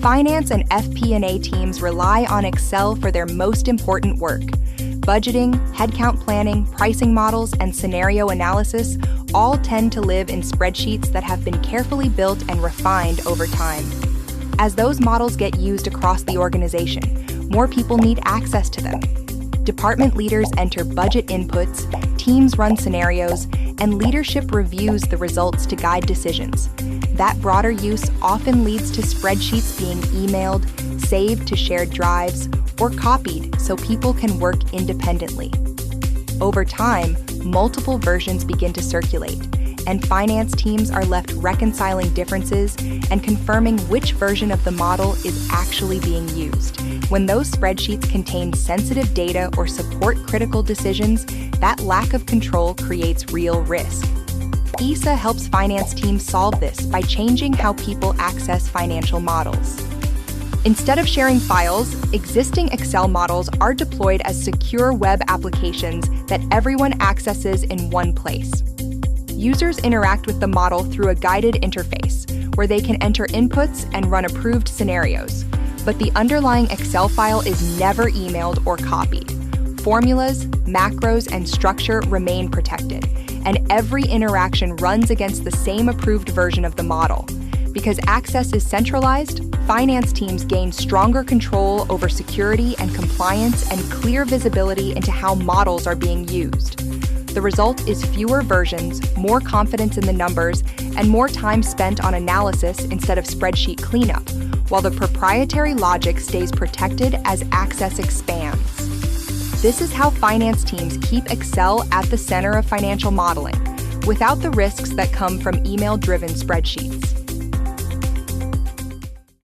Finance and FP&A teams rely on Excel for their most important work. Budgeting, headcount planning, pricing models, and scenario analysis all tend to live in spreadsheets that have been carefully built and refined over time. As those models get used across the organization, more people need access to them. Department leaders enter budget inputs, teams run scenarios, and leadership reviews the results to guide decisions. That broader use often leads to spreadsheets being emailed, saved to shared drives, or copied so people can work independently. Over time, multiple versions begin to circulate, and finance teams are left reconciling differences and confirming which version of the model is actually being used. When those spreadsheets contain sensitive data or support critical decisions, that lack of control creates real risk. EASA helps finance teams solve this by changing how people access financial models. Instead of sharing files, existing Excel models are deployed as secure web applications that everyone accesses in one place. Users interact with the model through a guided interface, where they can enter inputs and run approved scenarios. But the underlying Excel file is never emailed or copied. Formulas, macros, and structure remain protected, and every interaction runs against the same approved version of the model. Because access is centralized, finance teams gain stronger control over security and compliance and clear visibility into how models are being used. The result is fewer versions, more confidence in the numbers, and more time spent on analysis instead of spreadsheet cleanup, while the proprietary logic stays protected as access expands. This is how finance teams keep Excel at the center of financial modeling, without the risks that come from email-driven spreadsheets.